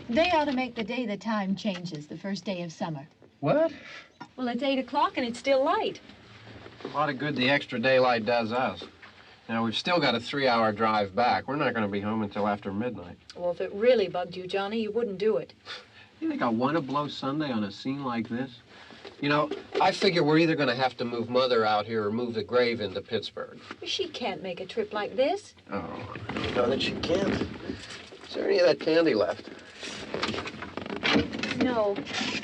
They ought to make the day the time changes, the first day of summer. What? Well, it's 8 o'clock and it's still light. A lot of good the extra daylight does us. Now, we've still got a 3-hour drive back. We're not going to be home until after midnight. Well, if it really bugged you, Johnny, you wouldn't do it. You think I want to blow Sunday on a scene like this? You know, I figure we're either going to have to move Mother out here or move the grave into Pittsburgh. She can't make a trip like this. Oh, I know that she can't. Is there any of that candy left? No.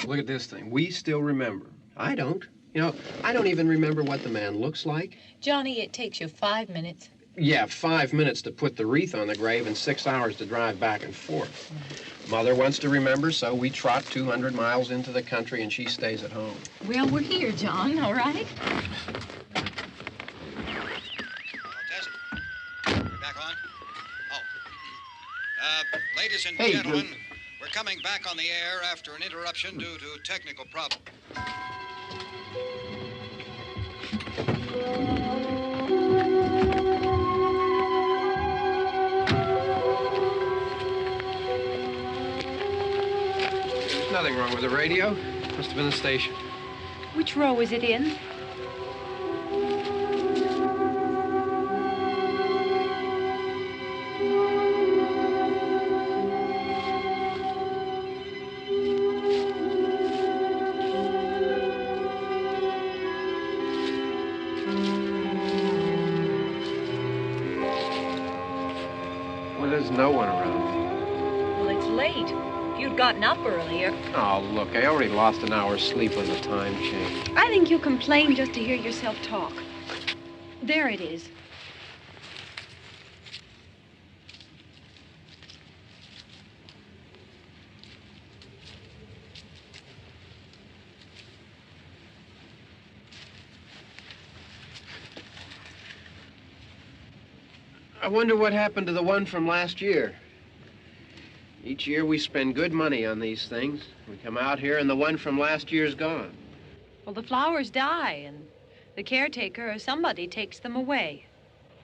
Look at this thing. We still remember. I don't. You know, I don't even remember what the man looks like. Johnny, it takes you 5 minutes. Yeah, 5 minutes to put the wreath on the grave and 6 hours to drive back and forth. Mother wants to remember, so we trot 200 miles into the country and she stays at home. Well, we're here, John, all right? Test. We're back on? Oh. Ladies and gentlemen, we're coming back on the air after an interruption due to technical problem. There's nothing wrong with the radio. Must have been the station. Which row is it in? Well, there's no one around. Well, it's late. If you'd gotten up earlier. Oh, look, I already lost an hour's sleep when the time changed. I think you complain just to hear yourself talk. There it is. I wonder what happened to the one from last year. Each year we spend good money on these things. We come out here and the one from last year's gone. Well, the flowers die, and the caretaker or somebody takes them away.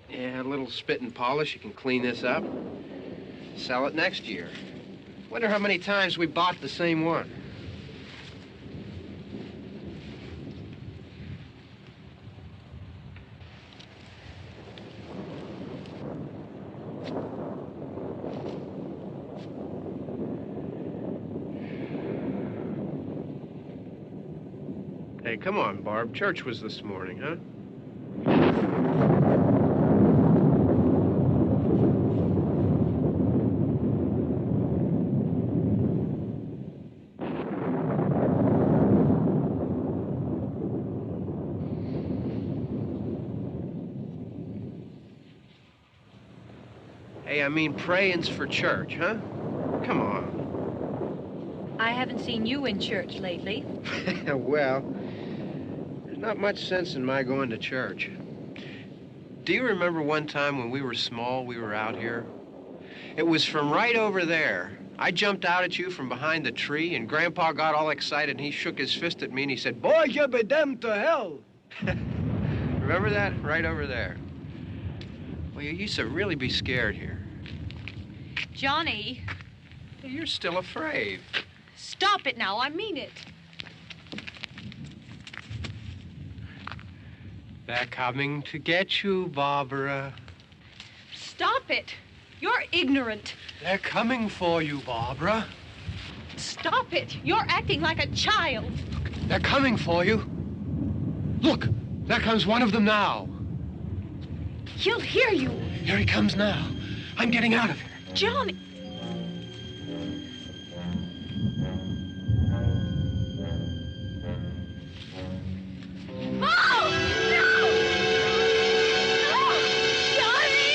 Yeah, a little spit and polish. You can clean this up. Sell it next year. Wonder how many times we bought the same one. Hey, come on, Barb. Church was this morning, huh? Hey, I mean praying's for church, huh? Come on. I haven't seen you in church lately. Well, there's not much sense in my going to church. Do you remember one time when we were small, we were out here? It was from right over there. I jumped out at you from behind the tree, and Grandpa got all excited, and he shook his fist at me, and he said, "Boy, you be damned to hell." Remember that? Right over there. Well, you used to really be scared here. Johnny. You're still afraid. Stop it now. I mean it. They're coming to get you, Barbra. Stop it. You're ignorant. They're coming for you, Barbra. Stop it. You're acting like a child. They're coming for you. Look, there comes one of them now. He'll hear you. Here he comes now. I'm getting out of here. Johnny. Oh! No! No! Johnny!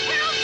Help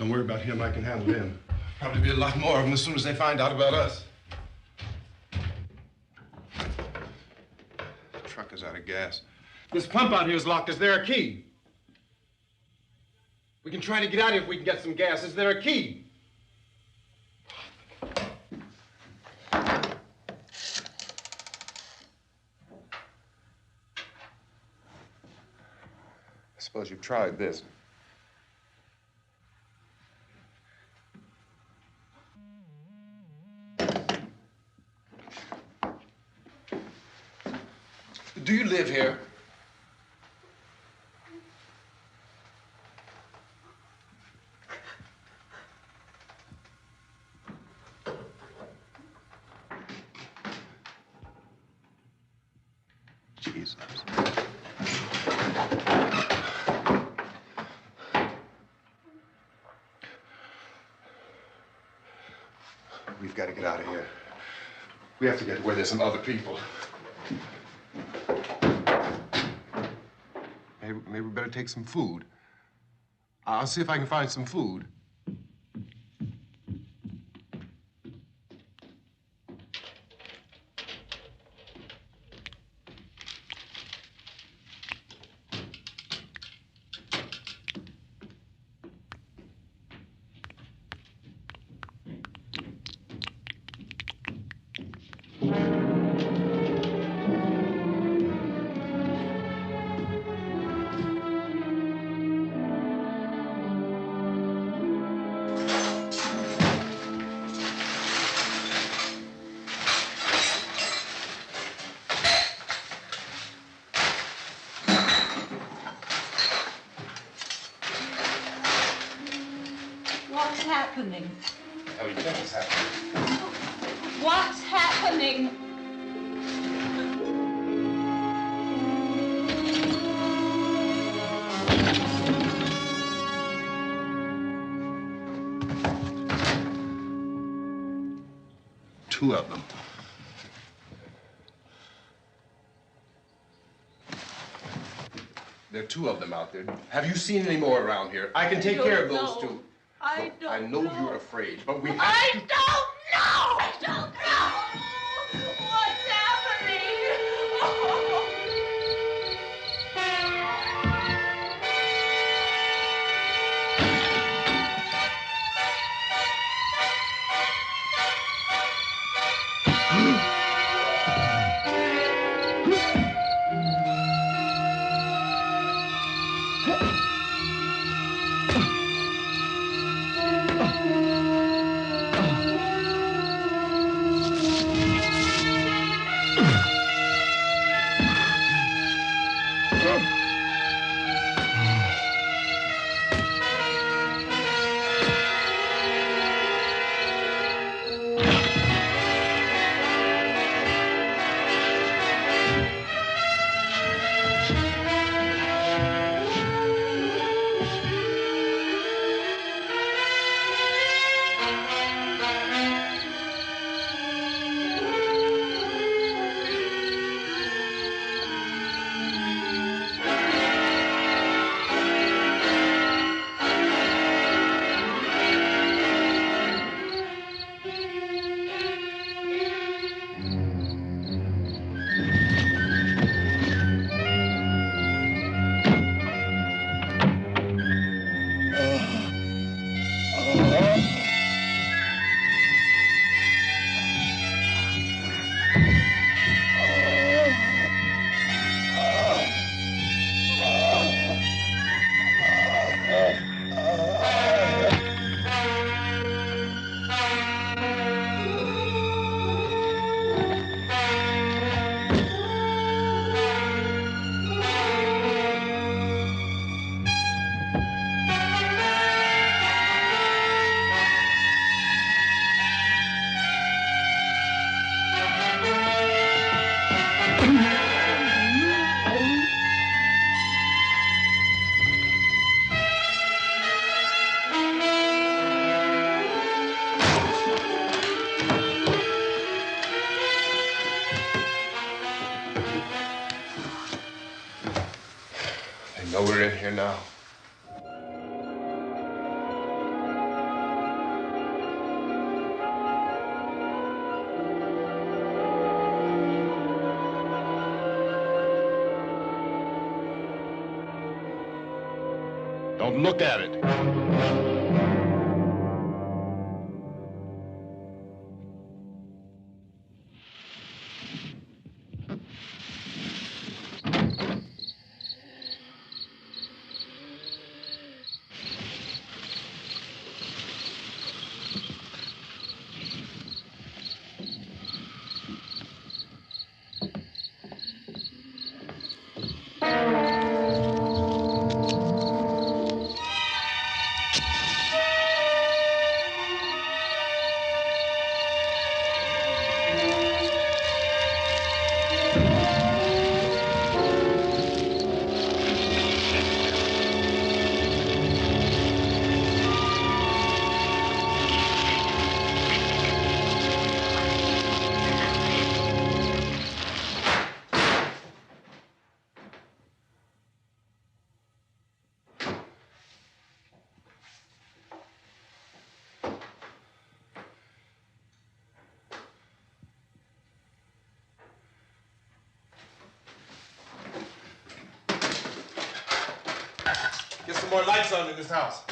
Don't worry about him. I can handle him. Probably be a lot more of them as soon as they find out about us. The truck is out of gas. This pump out here is locked. Is there a key? We can try to get out here if we can get some gas. Is there a key? I suppose you've tried this. Do you live here? Jesus. We've got to get out of here. We have to get to where there's some other people. Maybe we better take some food. I'll see if I can find some food. What's happening? How do you think it's happening? What's happening? Two of them. There are two of them out there. Have you seen any more around here? I can take care of those two. I Look, I know you're afraid, but we have I to... don't know! I don't know! What's happening? Oh, we're in here now. Don't look at it. Get some more lights on in this house.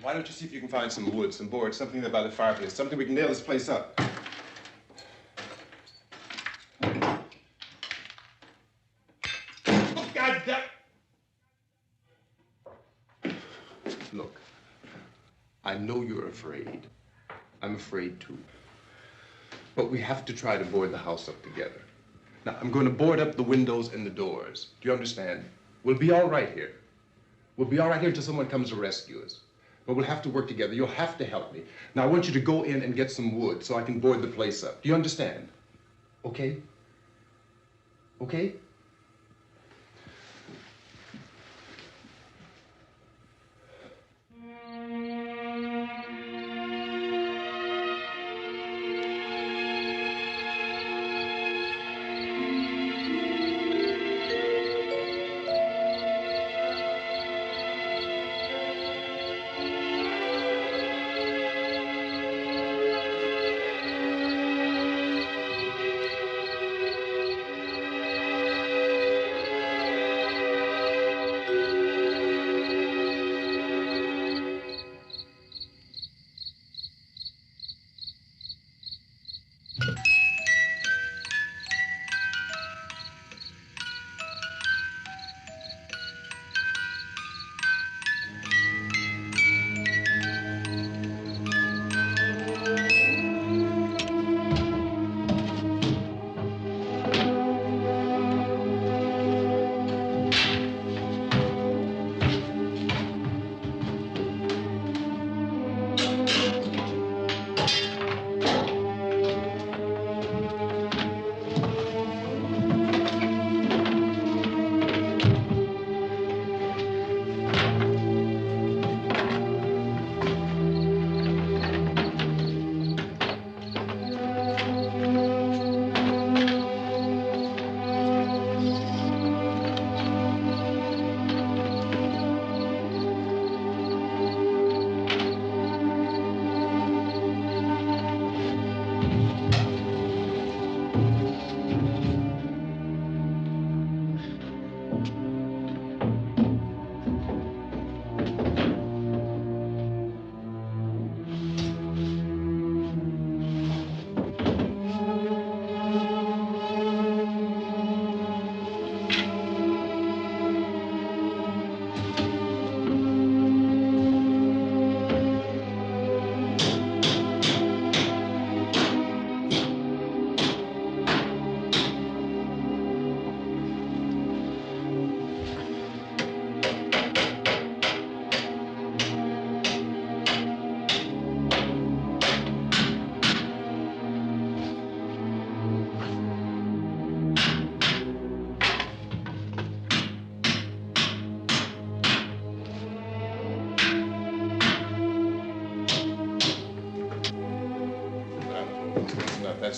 Why don't you see if you can find some wood, some boards, something there by the fireplace, something we can nail this place up. Oh, God damn! Look, I know you're afraid. I'm afraid too. But we have to try to board the house up together. Now, I'm going to board up the windows and the doors. Do you understand? We'll be all right here. We'll be all right here until someone comes to rescue us. But we'll have to work together. You'll have to help me. Now, I want you to go in and get some wood so I can board the place up. Do you understand? Okay? Okay?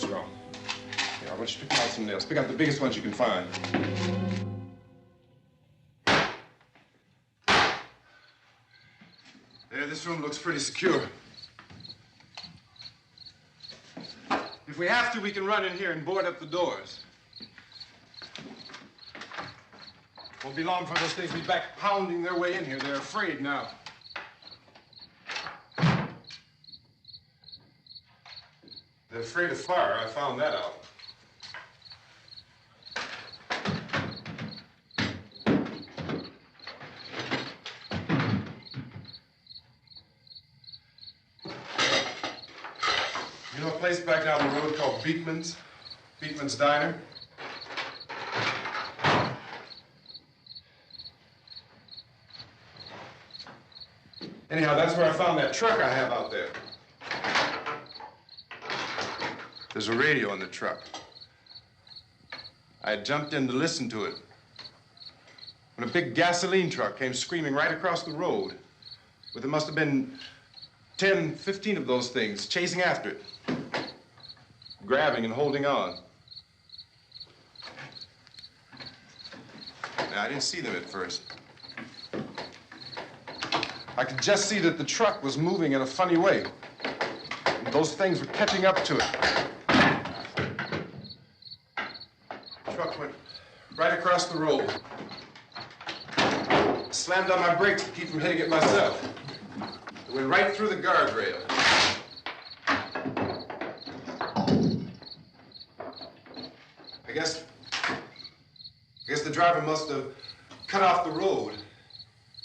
That's wrong. Here, I want you to pick out some nails. Pick out the biggest ones you can find. There, this room looks pretty secure. If we have to, we can run in here and board up the doors. Won't be long before those things will be back pounding their way in here. They're afraid now. They're afraid of fire. I found that out. You know a place back down the road called Beekman's? Beekman's Diner? Anyhow, that's where I found that truck I have out there. There's a radio in the truck. I had jumped in to listen to it when a big gasoline truck came screaming right across the road with, there must have been 10, 15 of those things chasing after it, grabbing and holding on. Now, I didn't see them at first. I could just see that the truck was moving in a funny way. And those things were catching up to it. The truck went right across the road. Slammed on my brakes to keep from hitting it myself. It went right through the guardrail. I guess the driver must have cut off the road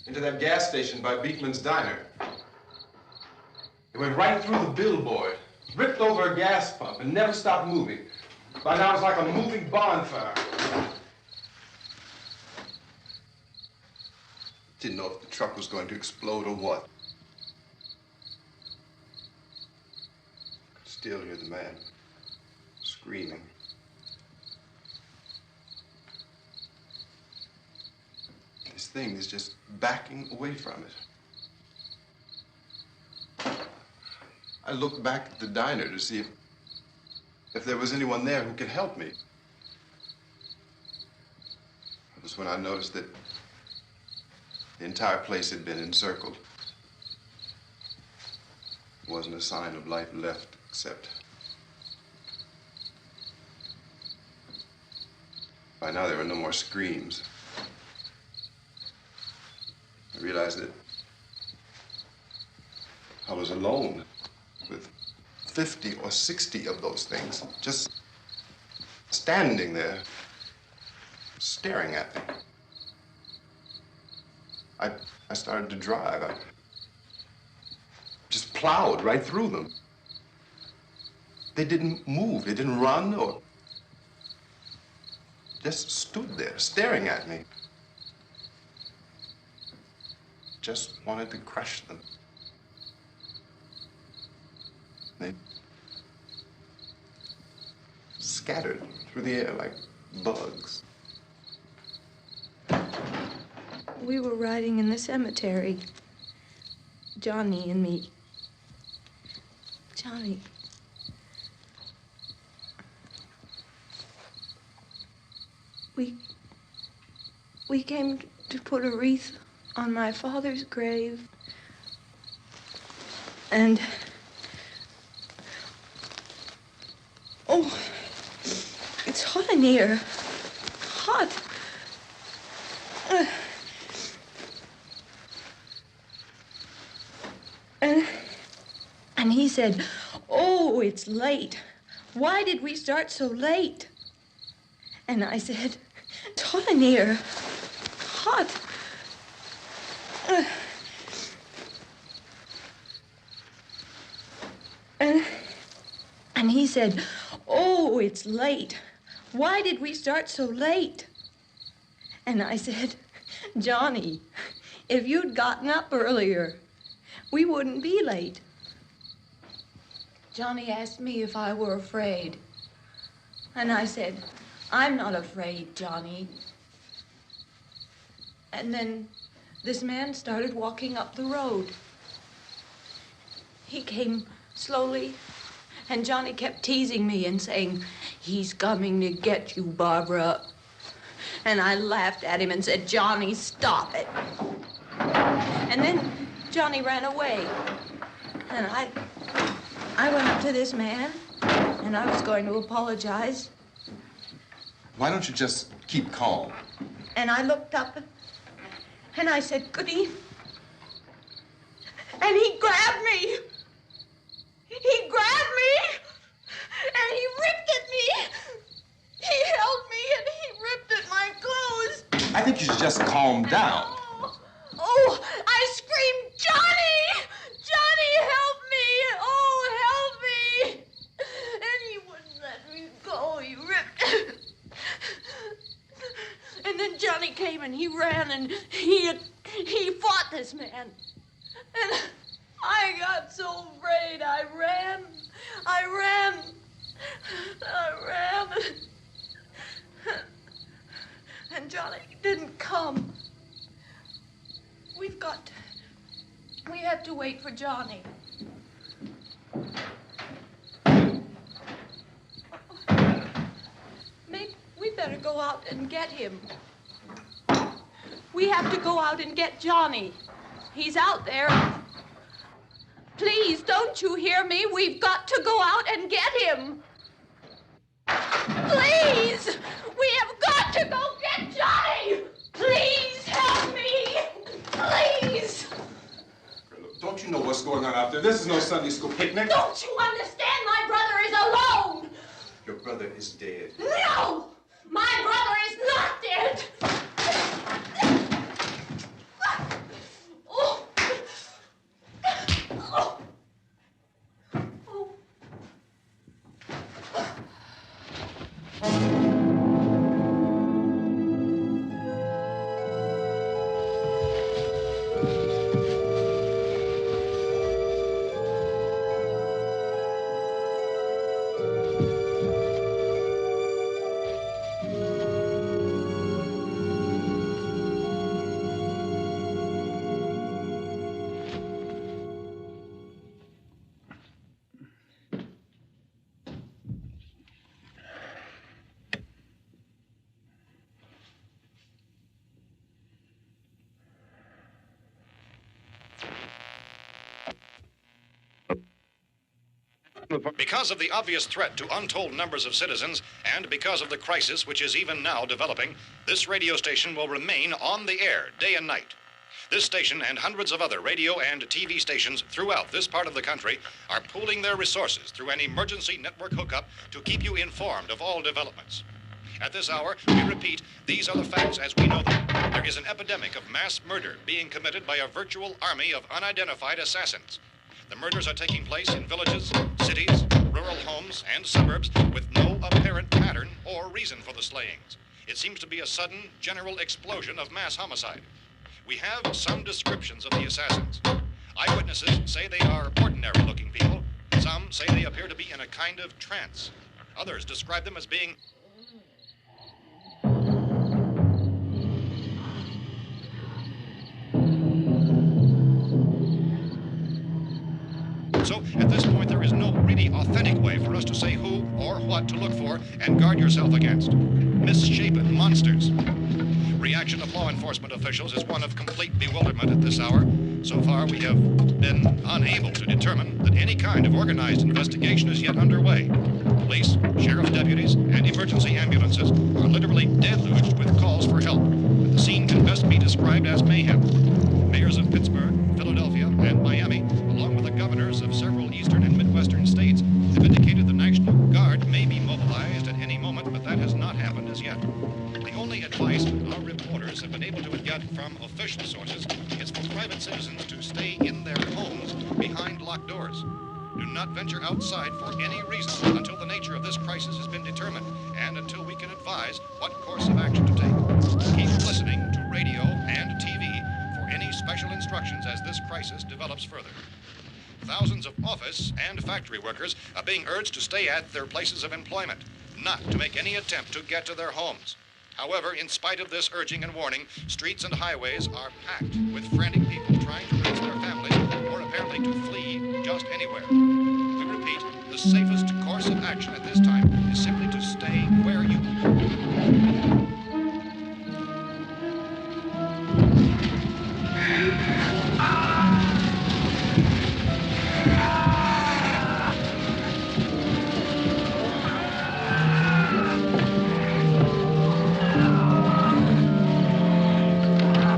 into that gas station by Beekman's Diner. It went right through the billboard, ripped over a gas pump, and never stopped moving. By now, it was like a moving bonfire. Didn't know if the truck was going to explode or what. Could still hear the man screaming. This thing is just backing away from it. I looked back at the diner to see if there was anyone there who could help me. It was when I noticed that the entire place had been encircled. There wasn't a sign of life left except by now there were no more screams. I realized that I was alone with 50 or 60 of those things, just standing there, staring at me. I started to drive. I just plowed right through them. They didn't move. They didn't run or just stood there, staring at me. Just wanted to crush them. They scattered through the air like bugs. We were riding in the cemetery, Johnny and me. Johnny. We came to put a wreath on my father's grave. And oh, it's hot in here. Hot. And he said, "Oh, it's late. Why did we start so late?" And I said, "It's hot in here. Hot." And he said, "Oh, it's late. Why did we start so late?" And I said, "Johnny, if you'd gotten up earlier, we wouldn't be late." Johnny asked me if I were afraid. And I said, "I'm not afraid, Johnny." And then this man started walking up the road. He came slowly And Johnny kept teasing me and saying, "He's coming to get you, Barbara." And I laughed at him and said, "Johnny, stop it." And then Johnny ran away. And I went up to this man, and I was going to apologize. Why don't you just keep calm? And I looked up, and I said, "Good evening." And he grabbed me. He grabbed me, and he ripped at me. He held me, and he ripped at my clothes. I think you should just calm down. Oh, I screamed, "Johnny! Johnny, help me! Oh, help me!" And he wouldn't let me go. He ripped. And then Johnny came and he ran and he fought this man. And I got so afraid. I ran. And Johnny didn't come. We have to wait for Johnny. Maybe we better go out and get him. We have to go out and get Johnny. He's out there. Please, don't you hear me? We've got to go out and get him. Please! We have got to go get Johnny! Please help me! Please! Don't you know what's going on out there? This is no Sunday school picnic. Don't you understand? My brother is alone! Your brother is dead. No! My brother is not dead! Oh. Oh. Oh. Because of the obvious threat to untold numbers of citizens, and because of the crisis which is even now developing, this radio station will remain on the air day and night. This station and hundreds of other radio and TV stations throughout this part of the country are pooling their resources through an emergency network hookup to keep you informed of all developments. At this hour, we repeat, these are the facts as we know them. There is an epidemic of mass murder being committed by a virtual army of unidentified assassins. The murders are taking place in villages, cities, rural homes, and suburbs with no apparent pattern or reason for the slayings. It seems to be a sudden, general explosion of mass homicide. We have some descriptions of the assassins. Eyewitnesses say they are ordinary-looking people. Some say they appear to be in a kind of trance. Others describe them as being So, at this point, there is no really authentic way for us to say who or what to look for and guard yourself against. Misshapen monsters. Reaction of law enforcement officials is one of complete bewilderment at this hour. So far, we have been unable to determine that any kind of organized investigation is yet underway. Police, sheriff's deputies, and emergency ambulances are literally deluged with calls for help. But the scene can best be described as mayhem. Mayors of Pittsburgh, Philadelphia, and Miami, along with the governors of several eastern and midwestern states, have indicated the National Guard may be mobilized at any moment, but that has not happened as yet. The only advice our reporters have been able to get from official sources is for private citizens to stay in their homes behind locked doors. Do not venture outside for any reason until the nature of this crisis has been determined and until we can advise what course of action to take. Keep listening to radio and TV for any special instructions as this crisis develops further. Thousands of office and factory workers are being urged to stay at their places of employment, not to make any attempt to get to their homes. However, in spite of this urging and warning, streets and highways are packed with frantic people trying to reach their families or apparently to flee just anywhere. We repeat, the safest course of action at this time is simply to stay where you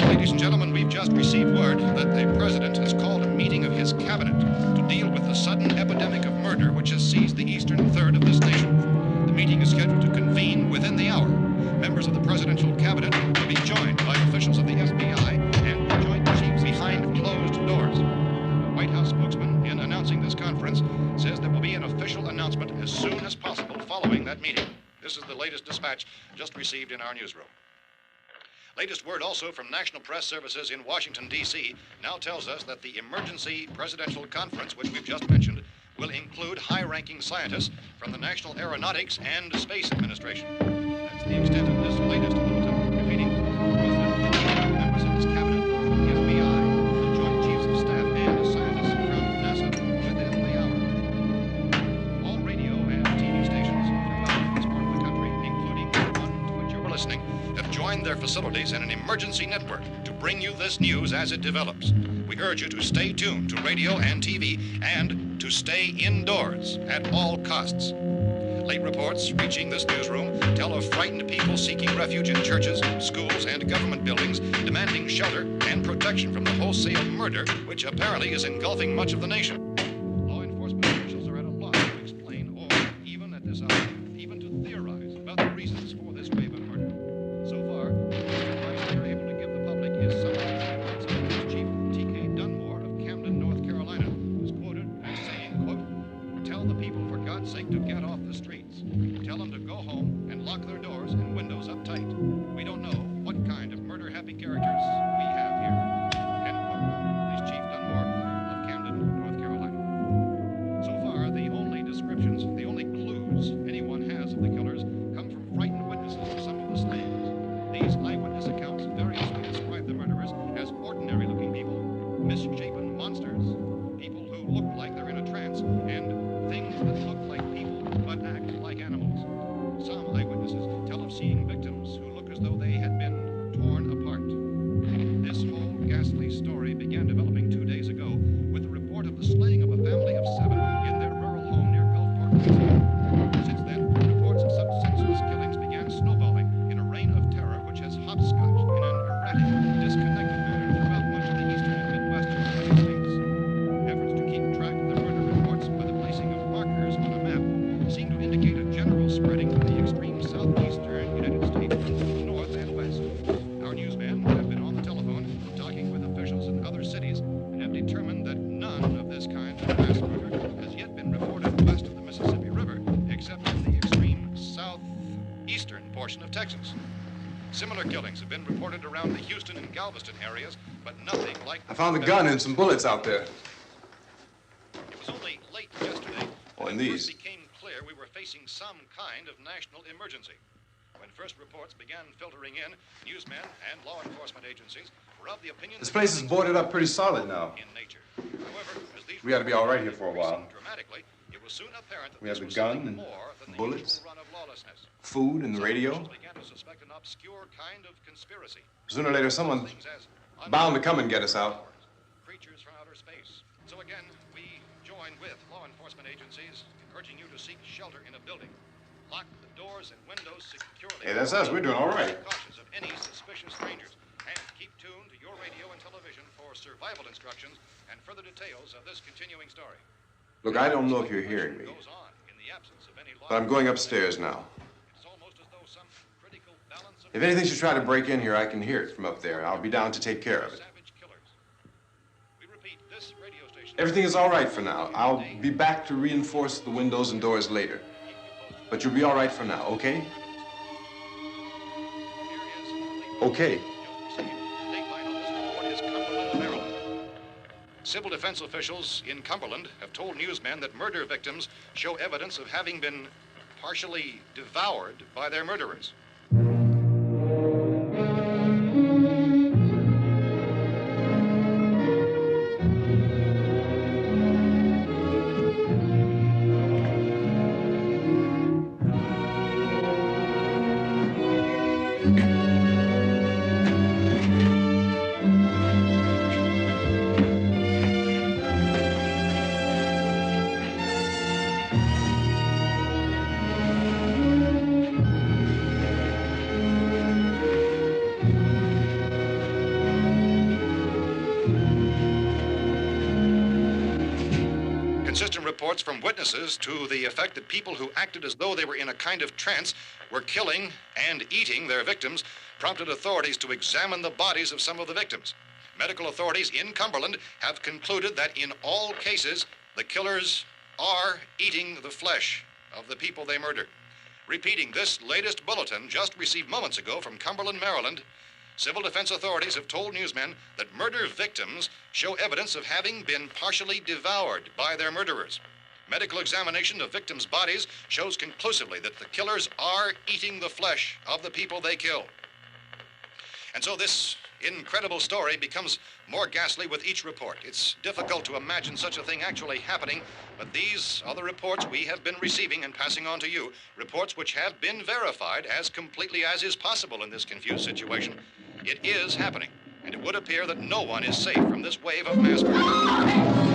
Ladies and gentlemen, we've just received word that the President has called a meeting of his cabinet to deal with the sudden epidemic of murder which has seized the eastern third of this nation. The meeting is scheduled to convene within the hour. Members of the presidential cabinet will be joined by officials of the FBI and the Joint Chiefs behind closed doors. The White House spokesman, in announcing this conference, says there will be an official announcement as soon as possible following that meeting. This is the latest dispatch just received in our newsroom. Latest word also from National Press Services in Washington, D.C. now tells us that the emergency presidential conference, which we've just mentioned, will include high-ranking scientists from the National Aeronautics and Space Administration. That's the extent of this latest bulletin. Repeating, the President, members of his cabinet, the FBI, the Joint Chiefs of Staff, and scientists from NASA within the hour. All radio and TV stations throughout this part of the country, including the one to which you're listening, have joined their facilities in an emergency network to bring you this news as it develops. We urge you to stay tuned to radio and TV and to stay indoors at all costs. Late reports reaching this newsroom tell of frightened people seeking refuge in churches, schools, and government buildings, demanding shelter and protection from the wholesale murder which apparently is engulfing much of the nation. Law enforcement officials are at a loss to explain or, even at this hour, even to theorize about the reasons for this wave of murder. So far, the advice they're able to give the public is some of the words of Police Chief T.K. Dunmore of Camden, North Carolina, who's quoted as saying, quote, "Tell the people, for God's sake, to get off the streets. Tell them to go home and lock their doors and windows up tight. We don't know what kind of murder-happy characters we have here." End quote. Police Chief Dunmore of Camden, North Carolina. So far, the only descriptions, the only clues anyone has of the killers come from frightened witnesses of some of the slayings. These eyewitness accounts variously describe the murderers as ordinary-looking people, misshapen monsters, people who look like they're in a trance, and things that look like people but act like animals. Some eyewitnesses tell of seeing victims who look as though they had been torn apart. This whole ghastly story began developing 2 days ago with the report of the slaying of a family of 7 in their rural home near Gulfport, Louisiana. Since then, reports of such senseless killings began snowballing in a reign of terror which has hopscotched in an erratic, disconnected manner throughout much of the eastern and midwestern United States. Efforts to keep track of the murder reports by the placing of markers on a map seem to indicate a general spreading from the extreme southeastern United States to the north and west. Our newsmen have been on the telephone talking with officials in other cities and have determined that none of this kind of mass murder has yet been reported west of the Mississippi River, except in the extreme southeastern portion of Texas. Similar killings have been reported around the Houston and Galveston areas, but nothing like... I found a gun and some bullets out there. It was only late yesterday Oh, and that it these. first became clear we were facing some kind of national emergency. When first reports began filtering in, newsmen and law enforcement agencies were of the opinion This that place is things boarded were up pretty solid now. in nature. However, as these We ought to be all right here reports for a while. increased dramatically, it was soon apparent that We this have the was gun something and more than the bullets, usual run of lawlessness. food and the Some radio. officials began to suspect an obscure kind of conspiracy. Sooner or later, someone's Things as bound to come and get us out. creatures from outer space. So again, we join with law enforcement agencies, urging you to seek shelter in a building. Lock the doors and windows securely. Hey, that's us. We're doing all right. Be cautious of any suspicious strangers, and keep tuned to your radio and television for survival instructions and further details of this continuing story. Look, I don't know if you're hearing me, Goes on in the absence of any law. but I'm going upstairs now. It's almost as though some critical balance of If anything should try to break in here, I can hear it from up there, and I'll be down to take care of it. savage killers. We repeat, this radio station. Everything is all right for now. I'll be back to reinforce the windows and doors later. But you'll be all right for now, okay? Okay. Civil defense officials in Cumberland have told newsmen that murder victims show evidence of having been partially devoured by their murderers. Consistent reports from witnesses to the effect that people who acted as though they were in a kind of trance were killing and eating their victims prompted authorities to examine the bodies of some of the victims. Medical authorities in Cumberland have concluded that in all cases, the killers are eating the flesh of the people they murdered. Repeating this latest bulletin just received moments ago from Cumberland, Maryland, civil defense authorities have told newsmen that murder victims show evidence of having been partially devoured by their murderers. Medical examination of victims' bodies shows conclusively that the killers are eating the flesh of the people they kill. And so this incredible story becomes more ghastly with each report. It's difficult to imagine such a thing actually happening, but these are the reports we have been receiving and passing on to you, reports which have been verified as completely as is possible in this confused situation. It is happening, and it would appear that no one is safe from this wave of mass murder.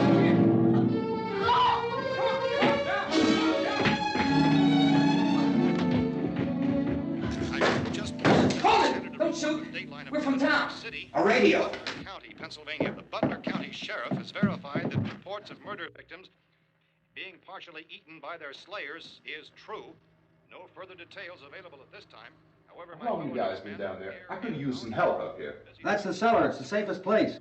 Don't shoot. We're from town. A radio. County, Pennsylvania. The Butler County Sheriff has verified that reports of murder victims being partially eaten by their slayers is true. No further details available at this time. However, How long have you guys been down there? I could use some help up here. That's the cellar. It's the safest place.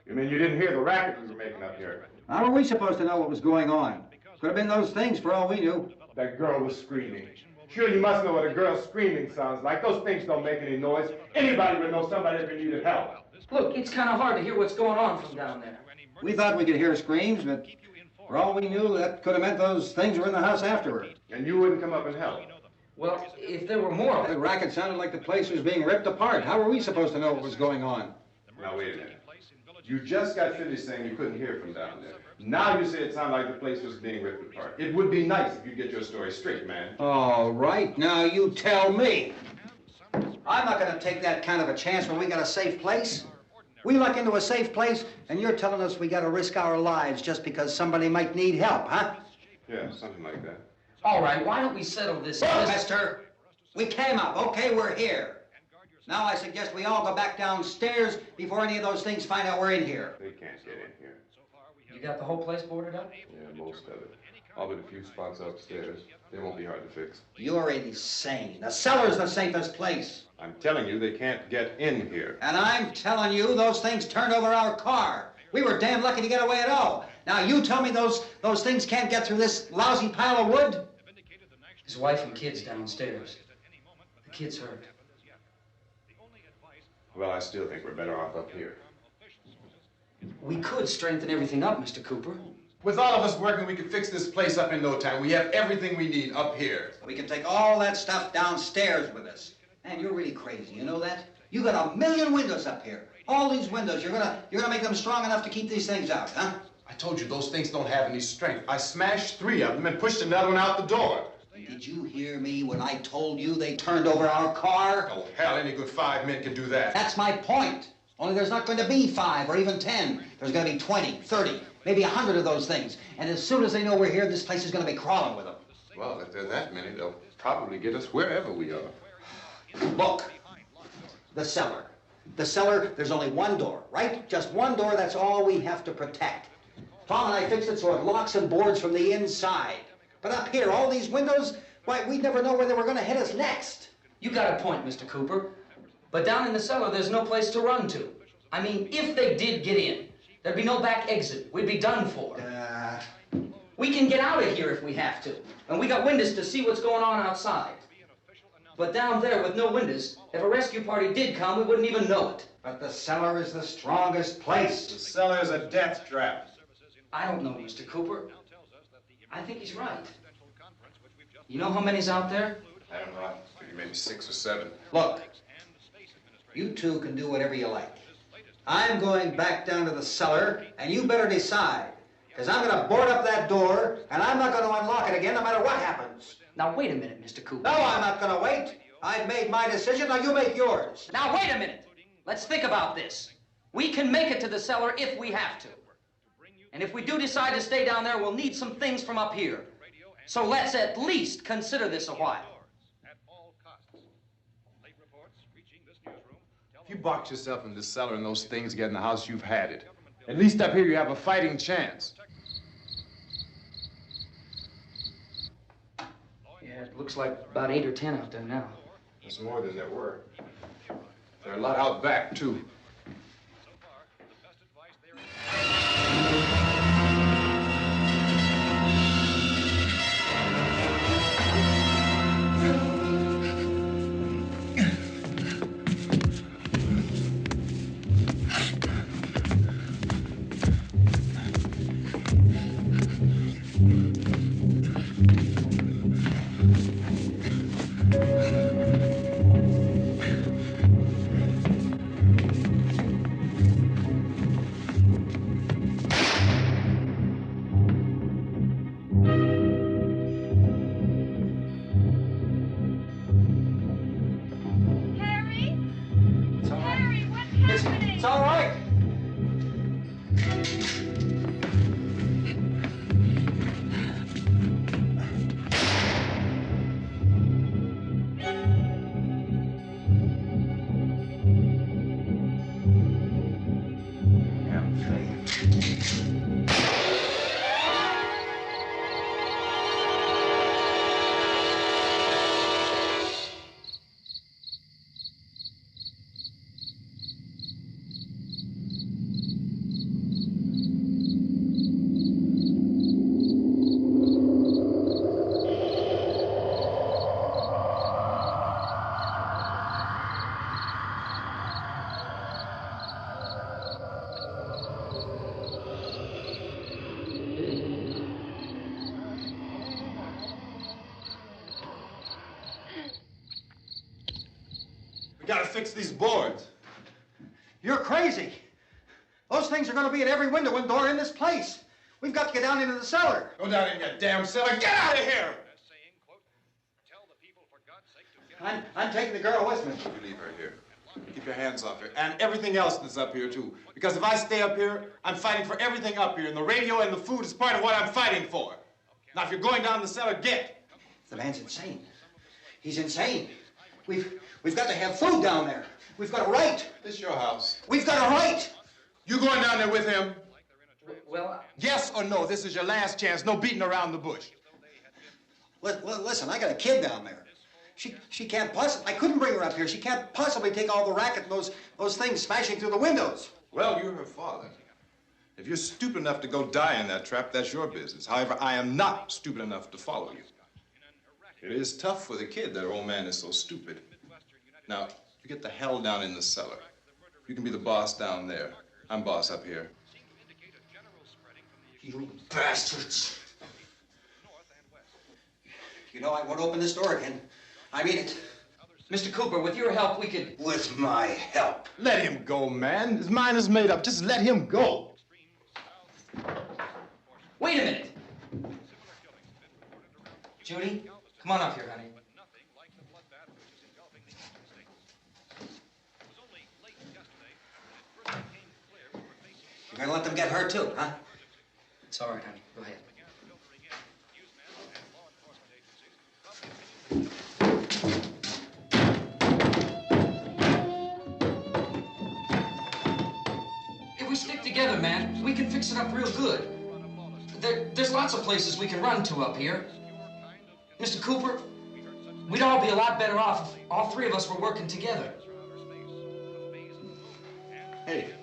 You mean you didn't hear the racket we were making up here? How were we supposed to know what was going on? Could have been those things for all we knew. That girl was screaming. Sure, you must know what a girl screaming sounds like. Those things don't make any noise. Anybody would know somebody ever needed help. Look, it's kind of hard to hear what's going on from down there. We thought we could hear screams, but for all we knew, that could have meant those things were in the house afterward. And you wouldn't come up and help? Well, if there were more... The racket sounded like the place was being ripped apart. How were we supposed to know what was going on? Now, wait a minute. You just got finished saying you couldn't hear from down there. Now you say it sounded like the place was being ripped apart. It would be nice if you get your story straight, man. All right, now you tell me. I'm not going to take that kind of a chance when we got a safe place. We luck into a safe place, and you're telling us we got to risk our lives just because somebody might need help, huh? Yeah, something like that. All right, why don't we settle this? Mister, we came up. Okay, we're here. Now I suggest we all go back downstairs before any of those things find out we're in here. They can't get in here. You got the whole place boarded up? Yeah, most of it. All but a few spots upstairs. They won't be hard to fix. You're insane. The cellar's the safest place. I'm telling you, they can't get in here. And I'm telling you, those things turned over our car. We were damn lucky to get away at all. Now you tell me those things can't get through this lousy pile of wood? His wife and kids downstairs. The kid's hurt. Well, I still think we're better off up here. We could strengthen everything up, Mr. Cooper. With all of us working, we could fix this place up in no time. We have everything we need up here. We can take all that stuff downstairs with us. Man, you're really crazy, you know that? You got 1,000,000 windows up here. All these windows, you're gonna make them strong enough to keep these things out, huh? I told you those things don't have any strength. I smashed 3 of them and pushed another one out the door. Did you hear me when I told you they turned over our car? Oh, hell, any good 5 men can do that. That's my point. Only there's not going to be 5 or even 10. There's going to be 20, 30, maybe 100 of those things. And as soon as they know we're here, this place is going to be crawling with them. Well, if there are that many, they'll probably get us wherever we are. Look, the cellar. The cellar, there's only one door, right? Just one door, that's all we have to protect. Tom and I fixed it so it locks and boards from the inside. But up here, all these windows, why, we'd never know where they were going to hit us next. You got a point, Mr. Cooper. But down in the cellar, there's no place to run to. I mean, if they did get in, there'd be no back exit. We'd be done for. We can get out of here if we have to. And we got windows to see what's going on outside. But down there with no windows, if a rescue party did come, we wouldn't even know it. But the cellar is the strongest place. The cellar is a death trap. I don't know, Mr. Cooper. I think he's right. You know how many's out there? I don't know. Maybe 6 or 7. Look, you two can do whatever you like. I'm going back down to the cellar, and you better decide. Because I'm going to board up that door, and I'm not going to unlock it again no matter what happens. Now, wait a minute, Mr. Cooper. No, I'm not going to wait. I've made my decision, now you make yours. Now, wait a minute. Let's think about this. We can make it to the cellar if we have to. And if we do decide to stay down there, we'll need some things from up here. So let's at least consider this a while. If you box yourself in this cellar and those things get in the house, you've had it. At least up here you have a fighting chance. Yeah, it looks like about 8 or 10 out there now. There's more than there were. There are a lot out back, too. It's all right. Gotta fix these boards. You're crazy. Those things are going to be at every window and door in this place. We've got to get down into the cellar. Go down in your damn cellar. Get out of here! I'm taking the girl with me. You leave her here. Keep your hands off her. And everything else that's up here, too. Because if I stay up here, I'm fighting for everything up here. And the radio and the food is part of what I'm fighting for. Now, if you're going down the cellar, get. The man's insane. He's insane. We've got to have food down there. We've got a right. This is your house. We've got a right. You going down there with him? Well, Yes or no? This is your last chance. No beating around the bush. Listen, I got a kid down there. She can't possibly, I couldn't bring her up here. She can't possibly take all the racket and those things smashing through the windows. Well, you're her father. If you're stupid enough to go die in that trap, that's your business. However, I am not stupid enough to follow you. It is tough for the kid that her old man is so stupid. Now, you get the hell down in the cellar. You can be the boss down there. I'm boss up here. You bastards. You know, I won't open this door again. I mean it. Mr. Cooper, with your help, we could... With my help. Let him go, man. His mind is made up. Just let him go. Wait a minute. Judy, come on up here, honey. You're gonna let them get hurt too, huh? It's all right, honey. Go ahead. If we stick together, man, we can fix it up real good. There's lots of places we can run to up here. Mr. Cooper, we'd all be a lot better off if all three of us were working together. Hey.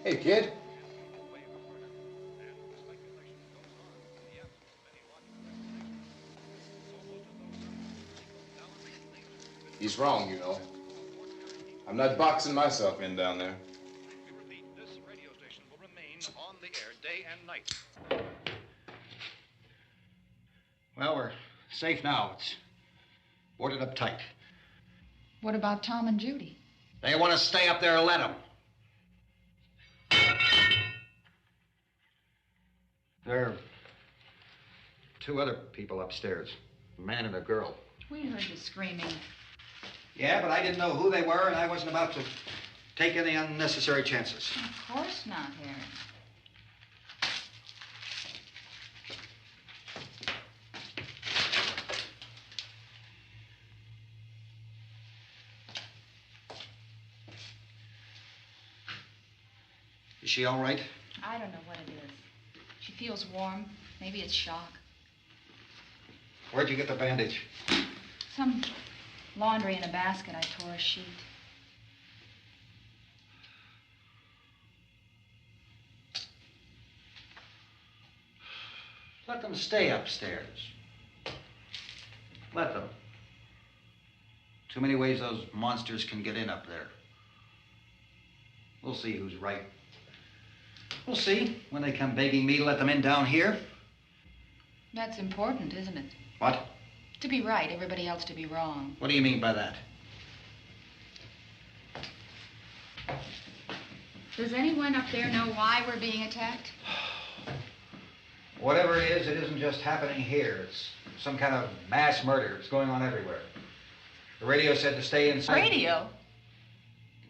Hey, kid. He's wrong, you know. I'm not boxing myself in down there. We repeat, this radio station will remain on the air day and night. Well, we're safe now. It's boarded up tight. What about Tom and Judy? They want to stay up there and let them. There are two other people upstairs, a man and a girl. We heard the screaming. Yeah, but I didn't know who they were, and I wasn't about to take any unnecessary chances. Of course not, Harry. Is she all right? I don't know what it is. She feels warm. Maybe it's shock. Where'd you get the bandage? Some laundry in a basket. I tore a sheet. Let them stay upstairs. Let them. Too many ways those monsters can get in up there. We'll see who's right. We'll see when they come begging me to let them in down here. That's important, isn't it? What? To be right, everybody else to be wrong. What do you mean by that? Does anyone up there know why we're being attacked? Whatever it isn't just happening here. It's some kind of mass murder. It's going on everywhere. The radio said to stay inside. Radio?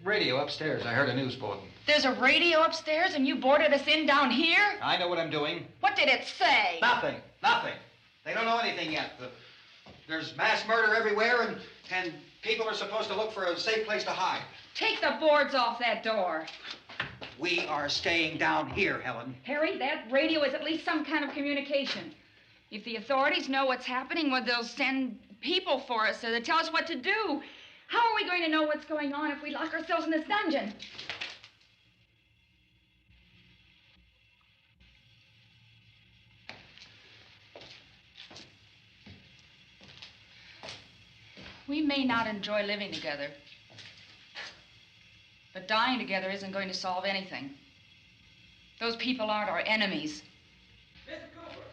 Radio upstairs. I heard a news bulletin. There's a radio upstairs and you boarded us in down here? I know what I'm doing. What did it say? Nothing. Nothing. They don't know anything yet. There's mass murder everywhere, and people are supposed to look for a safe place to hide. Take the boards off that door. We are staying down here, Helen. Harry, that radio is at least some kind of communication. If the authorities know what's happening, well, they'll send people for us so they tell us what to do. How are we going to know what's going on if we lock ourselves in this dungeon? We may not enjoy living together, but dying together isn't going to solve anything. Those people aren't our enemies. Mr. Cooper!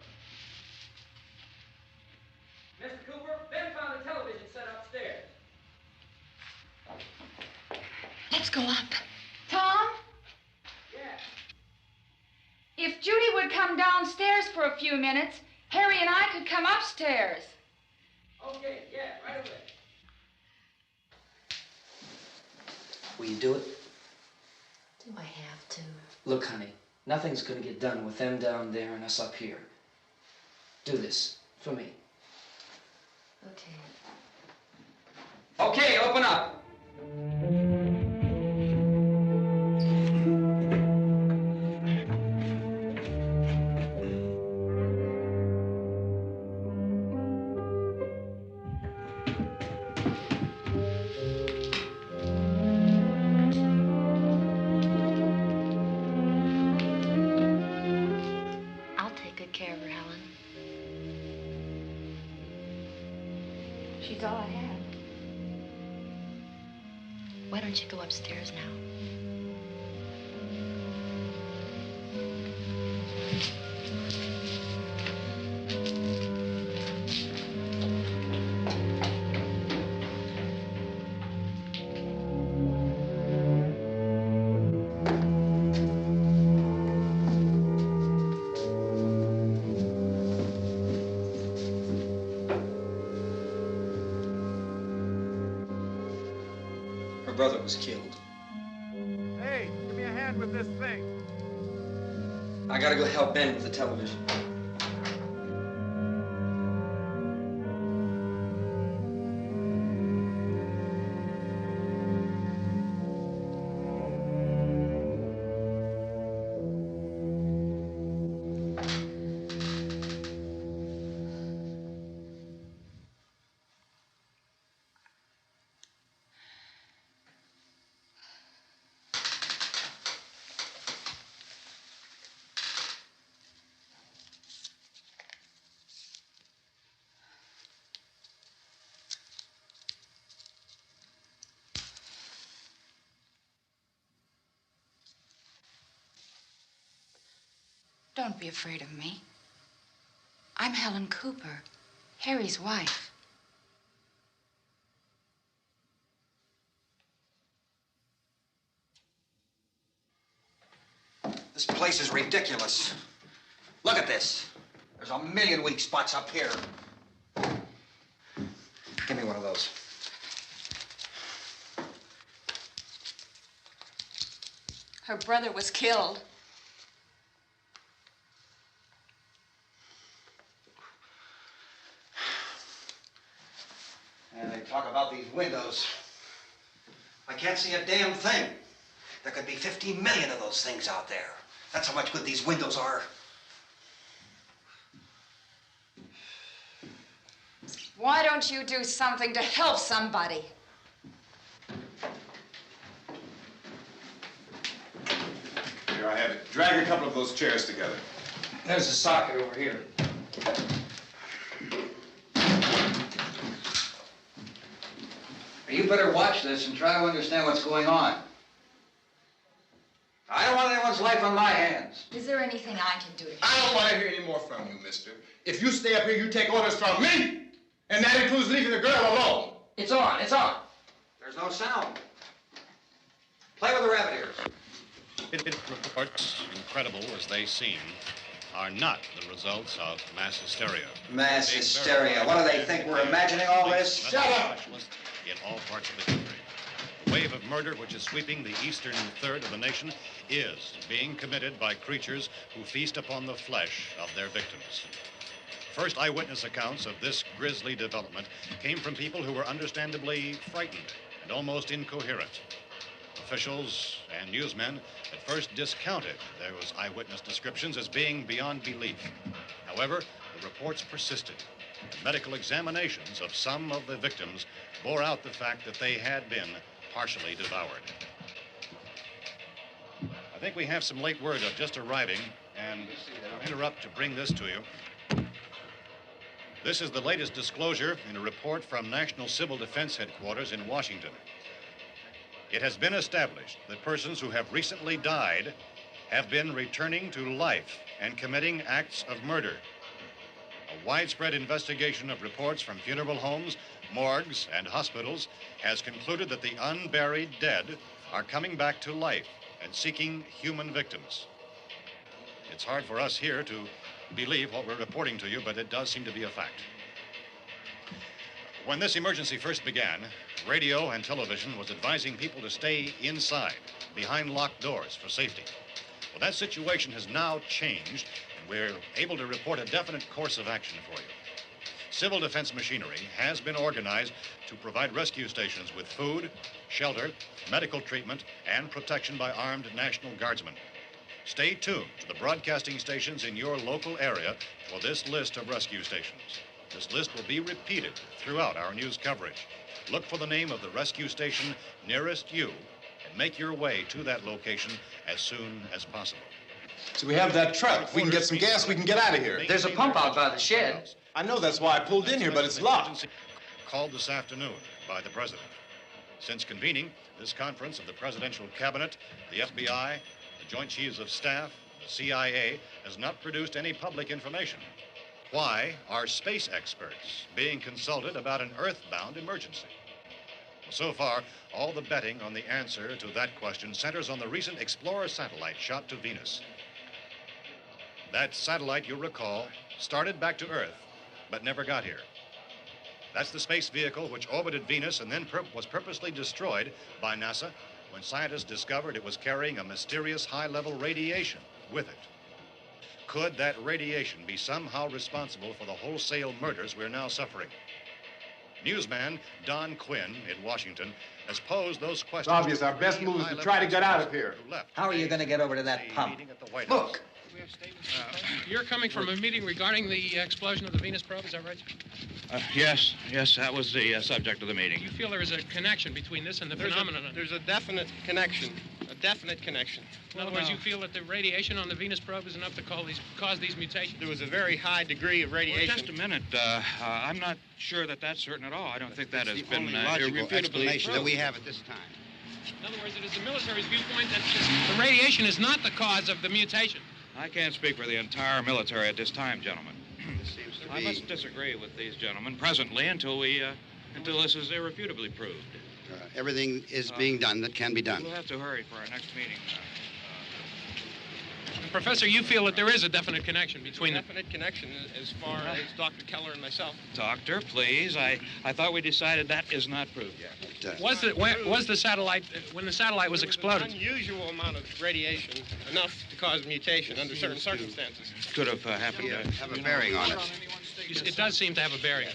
Mr. Cooper, Ben found a television set upstairs. Let's go up. Tom? Yeah. If Judy would come downstairs for a few minutes, Harry and I could come upstairs. Okay, yeah, right away. Will you do it? Do I have to? Look, honey, nothing's gonna get done with them down there and us up here. Do this for me. Okay. Okay, open up. She's all I have. Why don't you go upstairs now? Her brother was killed. Hey, give me a hand with this thing. I gotta go help Ben with the television. Don't be afraid of me. I'm Helen Cooper, Harry's wife. This place is ridiculous. Look at this. There's a million weak spots up here. those. Her brother was killed. And they talk about these windows. I can't see a damn thing. There could be 15 million of those things out there. That's how much good these windows are. Why don't you do something to help somebody? Here I have it. Drag a couple of those chairs together. There's a socket over here. You better watch this and try to understand what's going on. I don't want anyone's life on my hands. Is there anything I can do to help? I don't want to hear any more from you, mister. If you stay up here, you take orders from me. And that includes leaving the girl alone. It's on, it's on. There's no sound. Play with the rabbit ears. Reports, incredible as they seem, are not the results of mass hysteria. Mass hysteria. What do they think? We're imagining all this? Shut up! In all parts of the country. The wave of murder which is sweeping the eastern third of the nation is being committed by creatures who feast upon the flesh of their victims. First eyewitness accounts of this grisly development came from people who were understandably frightened and almost incoherent. Officials and newsmen at first discounted those eyewitness descriptions as being beyond belief. However, the reports persisted. The medical examinations of some of the victims bore out the fact that they had been partially devoured. I think we have some late word of just arriving, and I'll interrupt to bring this to you. This is the latest disclosure in a report from National Civil Defense Headquarters in Washington. It has been established that persons who have recently died have been returning to life and committing acts of murder. A widespread investigation of reports from funeral homes, morgues, and hospitals has concluded that the unburied dead are coming back to life and seeking human victims. It's hard for us here to believe what we're reporting to you, but it does seem to be a fact. When this emergency first began, radio and television was advising people to stay inside, behind locked doors for safety. Well, that situation has now changed, and we're able to report a definite course of action for you. Civil defense machinery has been organized to provide rescue stations with food, shelter, medical treatment, and protection by armed National Guardsmen. Stay tuned to the broadcasting stations in your local area for this list of rescue stations. This list will be repeated throughout our news coverage. Look for the name of the rescue station nearest you and make your way to that location as soon as possible. So we have that truck. We can get some gas, we can get out of here. There's a pump out by the shed. I know, that's why I pulled in here, but it's locked. Called this afternoon by the president. Since convening this conference of the presidential cabinet, the FBI, the Joint Chiefs of Staff, the CIA has not produced any public information. Why are space experts being consulted about an earthbound emergency? So far, all the betting on the answer to that question centers on the recent Explorer satellite shot to Venus. That satellite, you'll recall, started back to Earth, but never got here. That's the space vehicle which orbited Venus and then was purposely destroyed by NASA when scientists discovered it was carrying a mysterious high-level radiation with it. Could that radiation be somehow responsible for the wholesale murders we're now suffering? Newsman Don Quinn in Washington has posed those questions. It's obvious our best move is to try to get out of here. How are you going to get over to that pump? Look! You're coming from a meeting regarding the explosion of the Venus probe, is that right? Yes, that was the subject of the meeting. You feel there is a connection between this and the phenomenon? There's a definite connection. In other words, you feel that the radiation on the Venus probe is enough to cause these mutations? There was a very high degree of radiation. Well, just a minute. I'm not sure that that's certain at all. I don't think that has been logical explanation that we have at this time. In other words, it is the military's viewpoint that the radiation is not the cause of the mutation. I can't speak for the entire military at this time, gentlemen. This seems to I be... must disagree with these gentlemen presently until this is irrefutably proved. Everything is being done that can be done. We'll have to hurry for our next meeting. Professor, you feel that there is a definite connection between Definite connection as far as Dr. Keller and myself. Doctor, please. I thought we decided that is not proved yet. Was the satellite, when the satellite was exploded? An unusual amount of radiation, enough to cause mutation under certain circumstances. Could have happened. Have a bearing on it. It does seem to have a bearing.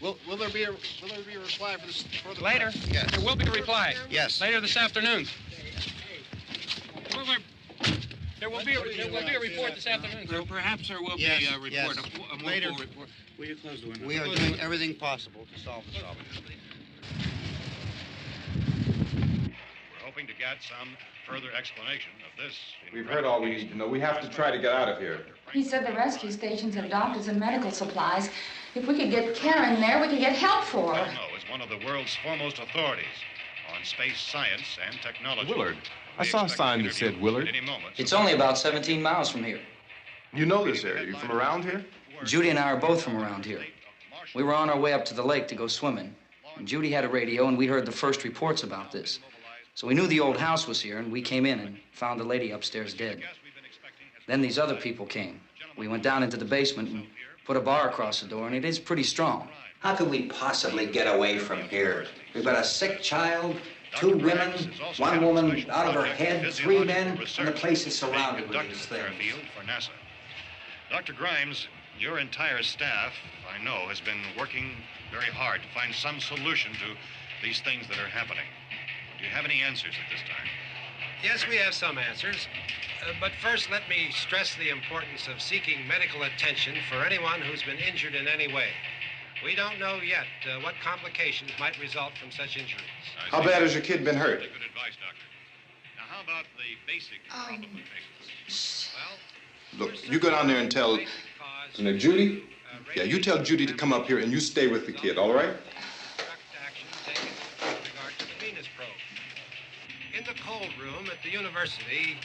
Will there be a reply for the Later? Yes. There will be a reply. Yes. Later this afternoon. There will be a report this afternoon. Well, perhaps there will be a report, yes. a more Later. full report. Will you close the window? We are doing everything possible to solve the problem. We're hoping to get some further explanation of this. We've heard all we need to know. We have to try to get out of here. He said the rescue stations have doctors and medical supplies. If we could get care in there, we could get help for her. Romero is one of the world's foremost authorities on space science and technology. Willard. I saw a sign that said Willard. It's only about 17 miles from here. You know this area. You from around here? Judy and I are both from around here. We were on our way up to the lake to go swimming. And Judy had a radio, and we heard the first reports about this. So we knew the old house was here, and we came in and found the lady upstairs dead. Then these other people came. We went down into the basement and put a bar across the door, and it is pretty strong. How could we possibly get away from here? We've got a sick child, 2 women, 1 woman out of her head, 3 men, and the place is surrounded with these things. For NASA. Dr. Grimes, your entire staff, I know, has been working very hard to find some solution to these things that are happening. Do you have any answers at this time? Yes, we have some answers. But first, let me stress the importance of seeking medical attention for anyone who's been injured in any way. We don't know yet what complications might result from such injuries. How bad has your kid been hurt? Good advice, Doctor. Now, how about the basic complications? Look, you go down there and tell... Judy? Yeah, you tell Judy to come up here and you stay with the kid, all right? In the cold room at the university,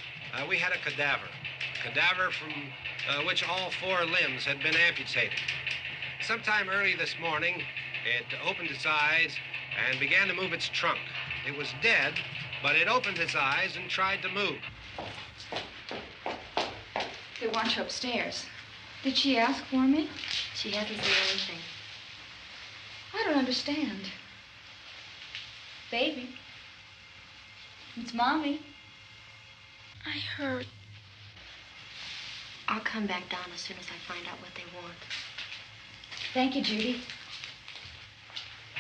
we had a cadaver from which all 4 limbs had been amputated. Sometime early this morning, it opened its eyes and began to move its trunk. It was dead, but it opened its eyes and tried to move. They want you upstairs. Did she ask for me? She hasn't said anything. I don't understand. Baby. It's Mommy. I heard. I'll come back down as soon as I find out what they want. Thank you, Judy.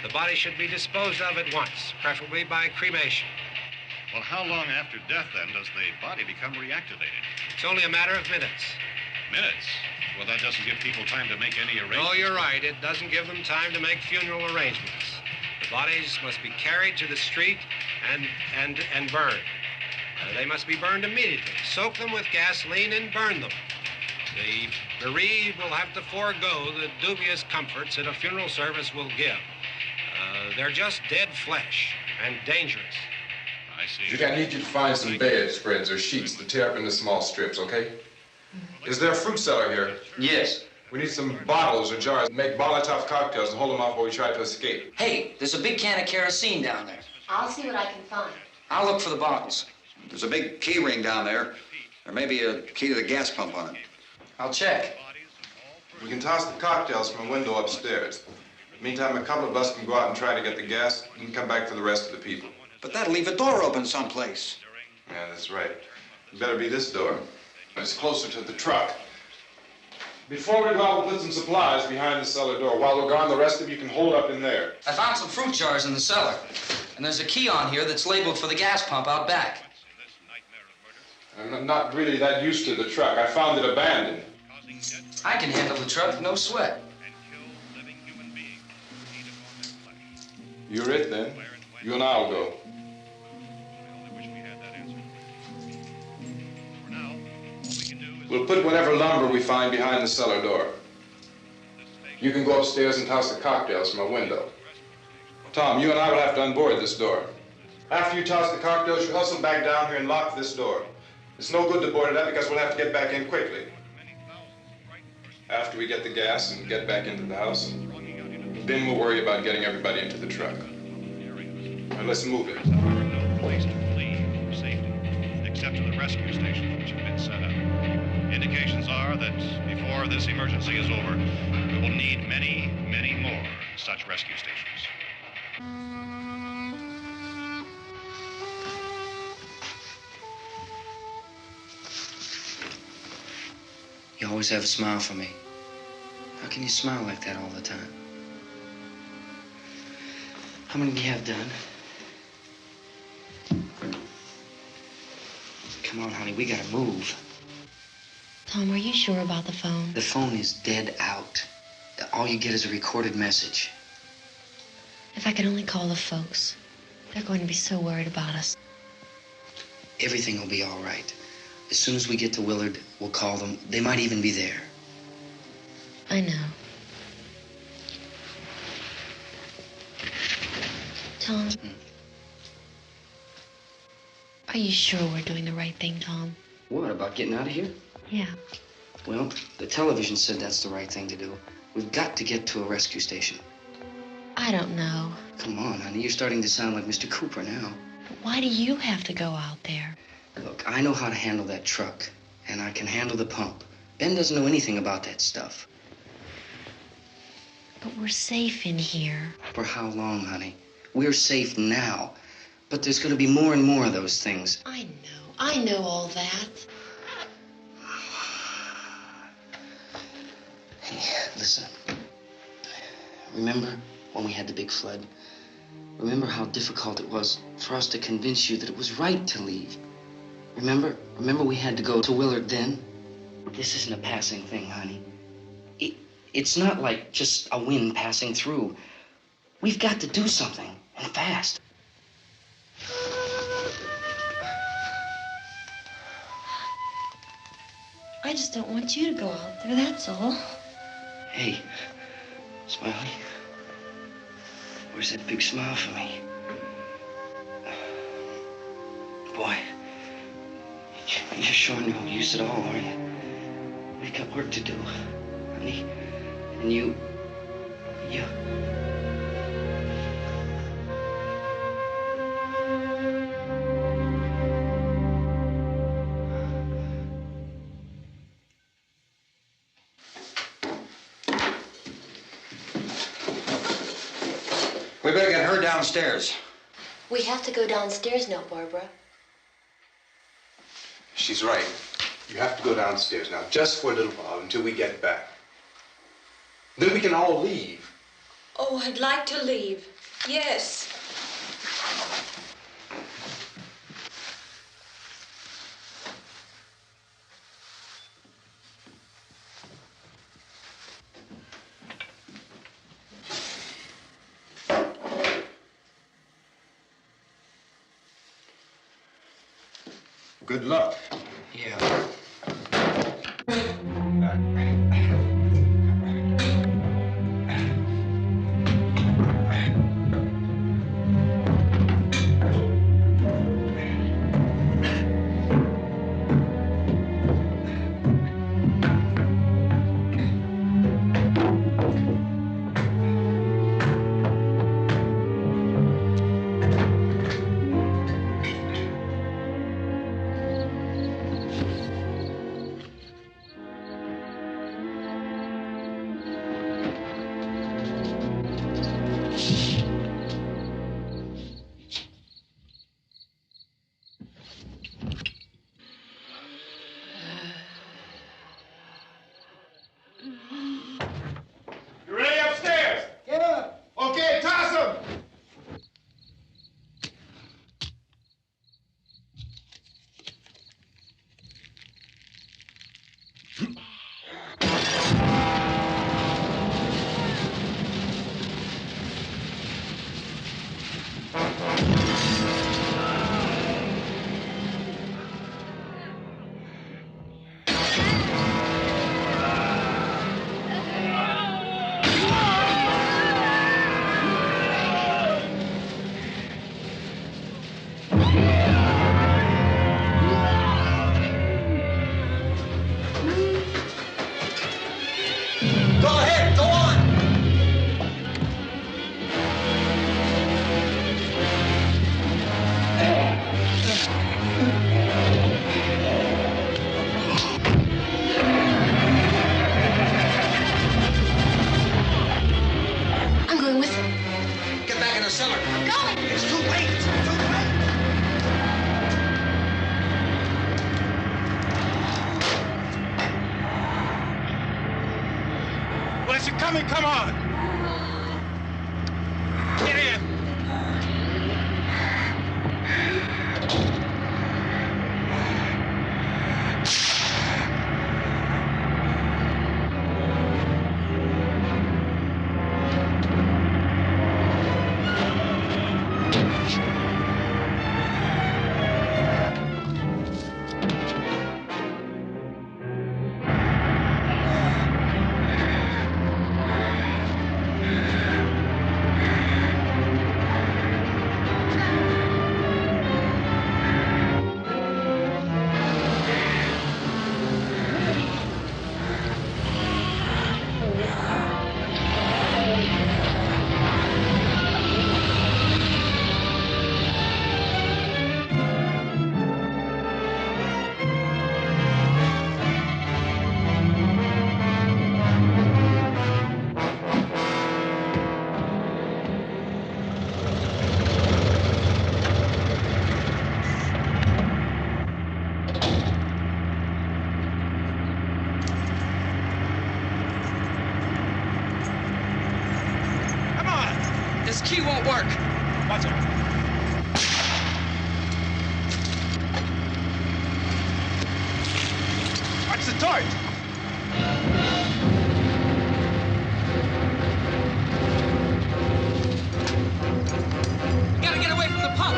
The body should be disposed of at once, preferably by cremation. Well, how long after death, then, does the body become reactivated? It's only a matter of minutes. Minutes? Well, that doesn't give people time to make any arrangements. Oh, you're right. It doesn't give them time to make funeral arrangements. The bodies must be carried to the street and burned. They must be burned immediately. Soak them with gasoline and burn them. The bereaved will have to forego the dubious comforts that a funeral service will give. They're just dead flesh and dangerous. I see. Judy, I need you to find some bedspreads or sheets to tear up into small strips, okay? Is there a fruit cellar here? Yes. We need some bottles or jars. Make Molotov cocktails and hold them off while we try to escape. Hey, there's a big can of kerosene down there. I'll see what I can find. I'll look for the bottles. There's a big key ring down there. There may be a key to the gas pump on it. I'll check. We can toss the cocktails from a window upstairs. Meantime, a couple of us can go out and try to get the gas and come back for the rest of the people. But that'll leave a door open someplace. Yeah, that's right. It better be this door. It's closer to the truck. Before we go out, we'll put some supplies behind the cellar door. While we're gone, the rest of you can hold up in there. I found some fruit jars in the cellar. And there's a key on here that's labeled for the gas pump out back. I'm not really that used to the truck. I found it abandoned. I can handle the truck, no sweat. You're it, then. You and I'll go. We'll put whatever lumber we find behind the cellar door. You can go upstairs and toss the cocktails from a window. Tom, you and I will have to unboard this door. After you toss the cocktails, you hustle back down here and lock this door. It's no good to board it up because we'll have to get back in quickly. After we get the gas and get back into the house, then we'll worry about getting everybody into the truck. Now let's move it. No place to flee for safety, except to the rescue stations which have been set up. Indications are that before this emergency is over, we will need many, many more such rescue stations. You always have a smile for me. How can you smile like that all the time? How many do you have done? Come on, honey, we gotta move. Tom, are you sure about the phone? The phone is dead out. All you get is a recorded message. If I could only call the folks. They're going to be so worried about us. Everything will be all right. As soon as we get to Willard, we'll call them. They might even be there. I know. Tom, are you sure we're doing the right thing, Tom? What, about getting out of here? Yeah. Well, the television said that's the right thing to do. We've got to get to a rescue station. I don't know. Come on, honey, you're starting to sound like Mr. Cooper now. But why do you have to go out there? Look, I know how to handle that truck, and I can handle the pump. Ben doesn't know anything about that stuff. But we're safe in here. For how long, honey? We're safe now. But there's going to be more and more of those things. I know all that. Hey, listen. Remember when we had the big flood? Remember how difficult it was for us to convince you that it was right to leave? Remember we had to go to Willard then? This isn't a passing thing, honey. It's not like just a wind passing through. We've got to do something, and fast. I just don't want you to go out there, that's all. Hey, Smiley. Where's that big smile for me? Boy, you're sure no use at all, are you? We got work to do, honey. And you... We better get her downstairs. We have to go downstairs now, Barbara. She's right. You have to go downstairs now, just for a little while, until we get back. Then we can all leave. Oh, I'd like to leave. Yes. Good luck. Yeah. coming, come on! Get in! Key won't work. Watch it. Watch the torch. We gotta get away from the pump.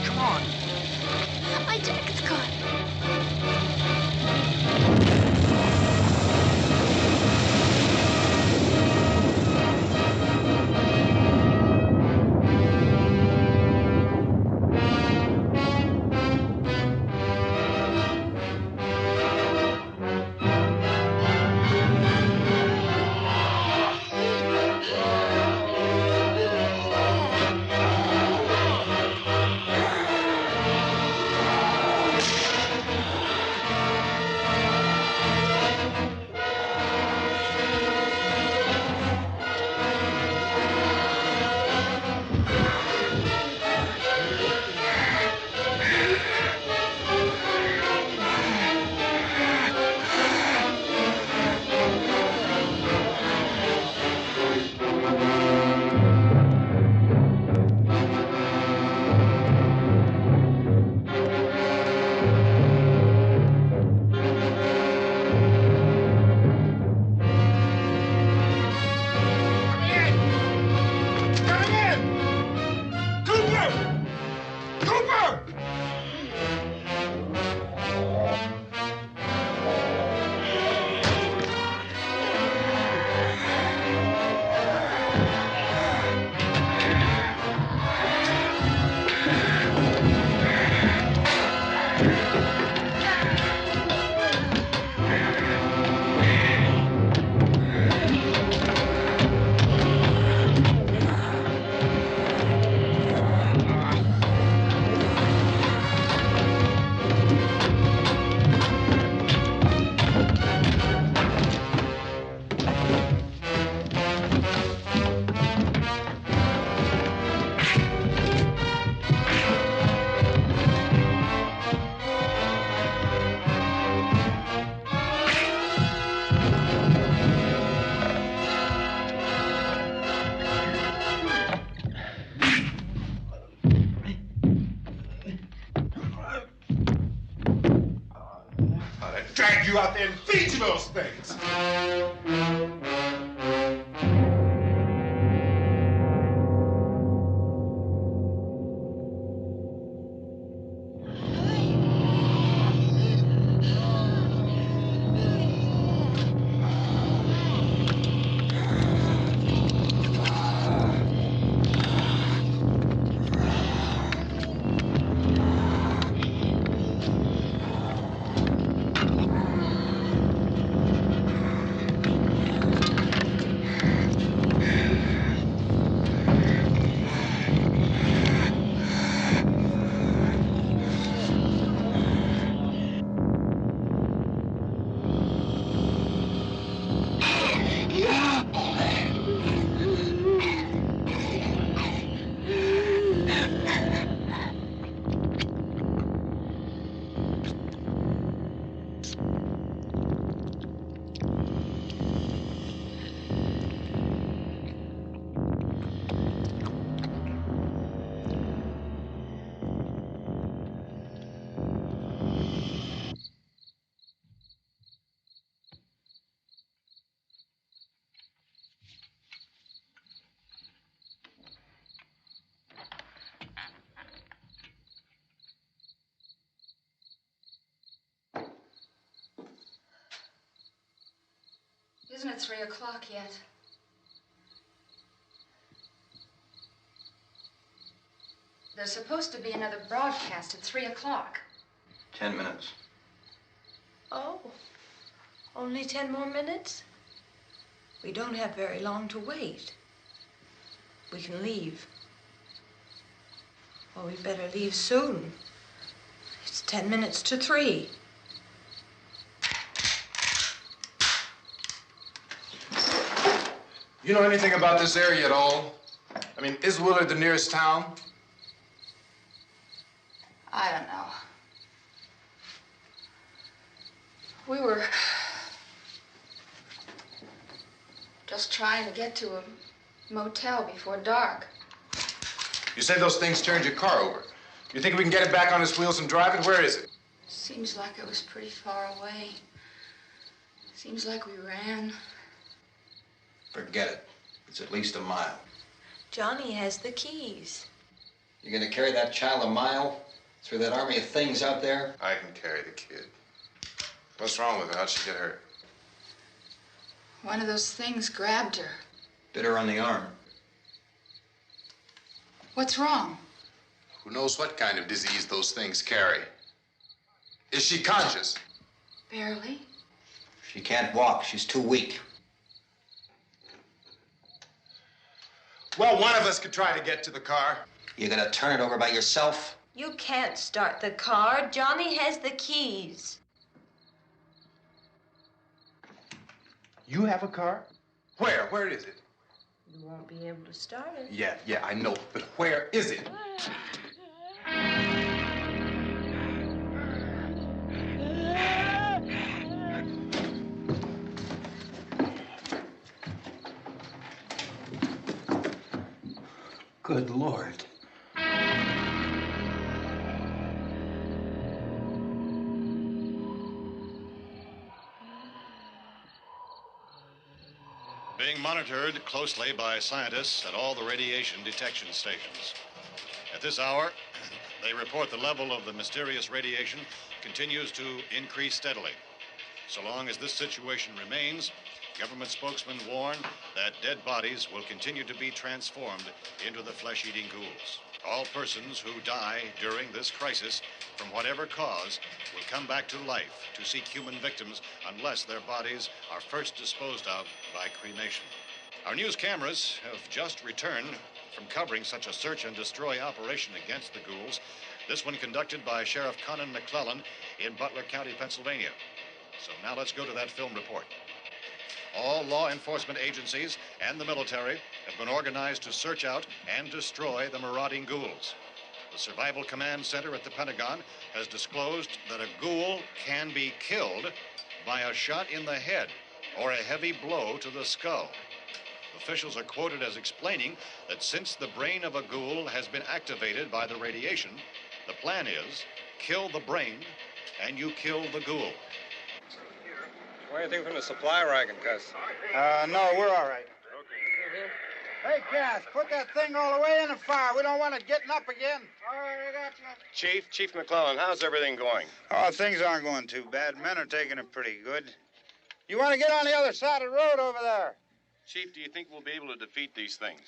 Come on. My jacket's caught. Drag you out there and feed you those things. Isn't it 3 o'clock yet? There's supposed to be another broadcast at 3 o'clock. 10 minutes. Oh, only 10 more minutes? We don't have very long to wait. We can leave. Well, we better leave soon. It's 10 minutes to 3. You know anything about this area at all? I mean, is Willard the nearest town? I don't know. We were just trying to get to a motel before dark. You say those things turned your car over. You think we can get it back on its wheels and drive it? Where is it? Seems like it was pretty far away. Seems like we ran. Forget it. It's at least a mile. Johnny has the keys. You're gonna carry that child a mile through that army of things out there? I can carry the kid. What's wrong with her? How'd she get hurt? One of those things grabbed her. Bit her on the arm. What's wrong? Who knows what kind of disease those things carry? Is she conscious? Barely. She can't walk. She's too weak. Well, one of us could try to get to the car. You gonna turn it over by yourself? You can't start the car. Johnny has the keys. You have a car? Where? Where is it? You won't be able to start it. Yeah, I know. But where is it? Good Lord. Being monitored closely by scientists at all the radiation detection stations. At this hour, they report the level of the mysterious radiation continues to increase steadily. So long as this situation remains, government spokesmen warn that dead bodies will continue to be transformed into the flesh-eating ghouls. All persons who die during this crisis, from whatever cause, will come back to life to seek human victims unless their bodies are first disposed of by cremation. Our news cameras have just returned from covering such a search and destroy operation against the ghouls, this one conducted by Sheriff Conan McClellan in Butler County, Pennsylvania. So now let's go to that film report. All law enforcement agencies and the military have been organized to search out and destroy the marauding ghouls. The Survival Command Center at the Pentagon has disclosed that a ghoul can be killed by a shot in the head or a heavy blow to the skull. Officials are quoted as explaining that since the brain of a ghoul has been activated by the radiation, the plan is kill the brain and you kill the ghoul. Anything from the supply wagon, Cuz? No, we're all right. Hey, Cass, put that thing all the way in the fire. We don't want it getting up again. All right, I got you. Chief McClellan, how's everything going? Oh, things aren't going too bad. Men are taking it pretty good. You want to get on the other side of the road over there? Chief, do you think we'll be able to defeat these things?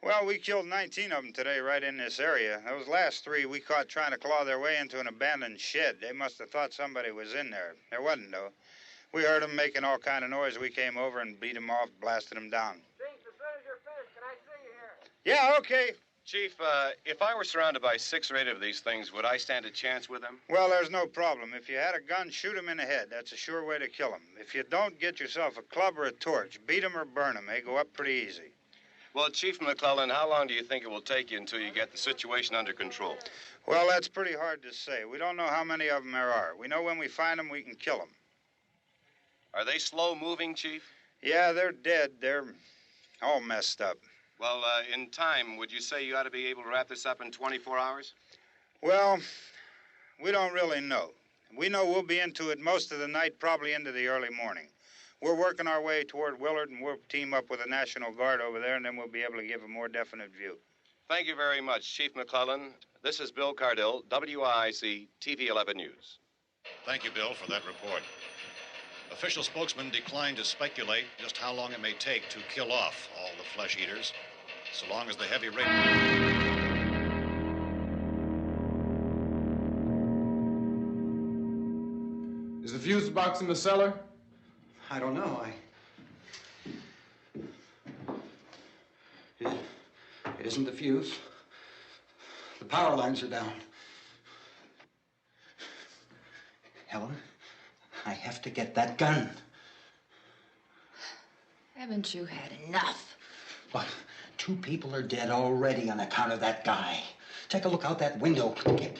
Well, we killed 19 of them today right in this area. Those last 3 we caught trying to claw their way into an abandoned shed. They must have thought somebody was in there. There wasn't, though. We heard them making all kind of noise. We came over and beat them off, blasted them down. Chief, as soon as you're finished, can I see you here? Yeah, okay. Chief, if I were surrounded by 6 or 8 of these things, would I stand a chance with them? Well, there's no problem. If you had a gun, shoot them in the head. That's a sure way to kill them. If you don't, get yourself a club or a torch. Beat them or burn them. They go up pretty easy. Well, Chief McClellan, how long do you think it will take you until you get the situation under control? Well, that's pretty hard to say. We don't know how many of them there are. We know when we find them, we can kill them. Are they slow-moving, Chief? Yeah, they're dead. They're all messed up. Well, in time, would you say you ought to be able to wrap this up in 24 hours? Well, we don't really know. We know we'll be into it most of the night, probably into the early morning. We're working our way toward Willard, and we'll team up with the National Guard over there, and then we'll be able to give a more definite view. Thank you very much, Chief McClellan. This is Bill Cardill, WIC TV 11 News. Thank you, Bill, for that report. Official spokesman declined to speculate just how long it may take to kill off all the flesh eaters, so long as the heavy rain... Is the fuse box in the cellar? I don't know. It isn't the fuse. The power lines are down. Helen, I have to get that gun. Haven't you had enough? But 2 people are dead already on account of that guy. Take a look out that window. Get...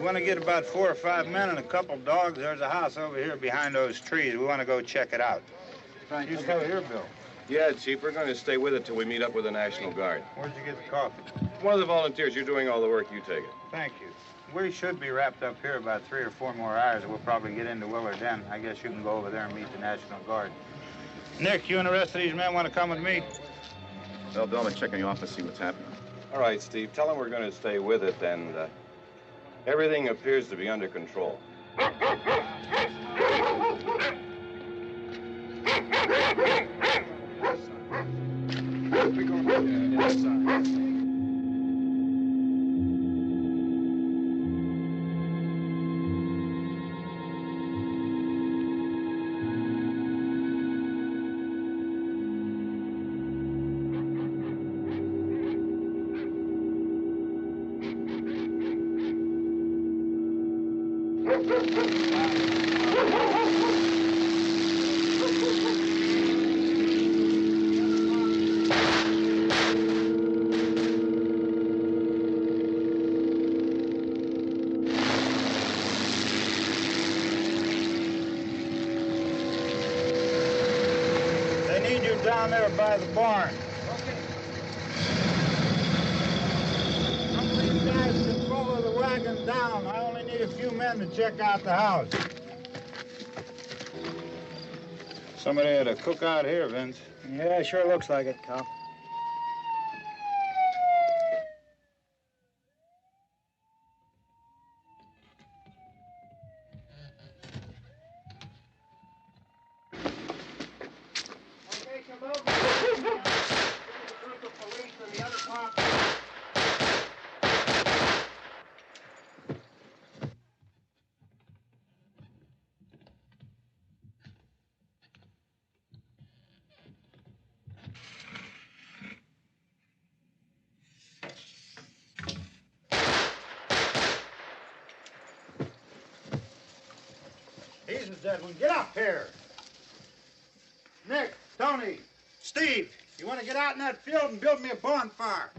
want to get about 4 or 5 men and a couple dogs. There's a house over here behind those trees. We want to go check it out. Right. You stay here, Bill. Yeah, Chief, we're going to stay with it till we meet up with the National Guard. Where'd you get the coffee? One of the volunteers. You're doing all the work. You take it. Thank you. We should be wrapped up here about 3 or 4 more hours, and we'll probably get into Willard then. I guess you can go over there and meet the National Guard. Nick, you and the rest of these men want to come with me? Well, Bill, I'm check in the office, see what's happening. All right, Steve. Tell them we're going to stay with it, and everything appears to be under control. Down there by the barn. Okay. Some of these guys can follow the wagon down. I only need a few men to check out the house. Somebody had a cookout here, Vince. Yeah, sure looks like it, Cop. He's the dead one. Get up here. Nick, Tony, Steve, you want to get out in that field and build me a bonfire?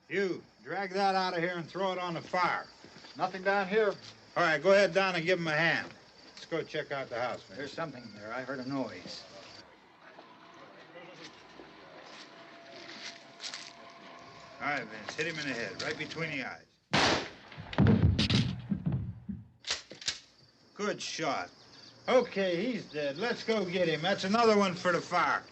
You, drag that out of here and throw it on the fire. Nothing down here. All right, go ahead down and give him a hand. Let's go check out the house, man. There's something there. I heard a noise. All right, Vince, hit him in the head, right between the eyes. Good shot. Okay, he's dead. Let's go get him. That's another one for the fire.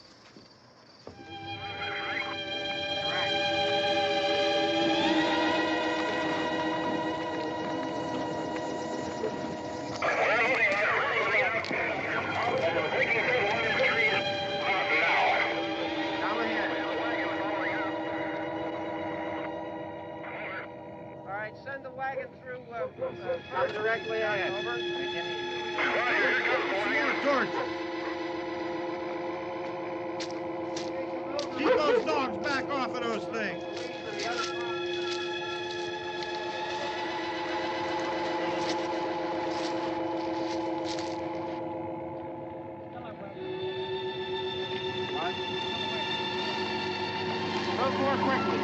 Send the wagon through, not directly ahead. Over. Keep those dogs back off of those things. Move more quickly.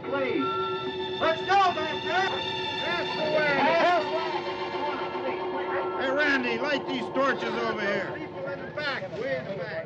Please. Let's go back there. That's the way. Hey, Randy, light these torches over here. People in the back, way in the back.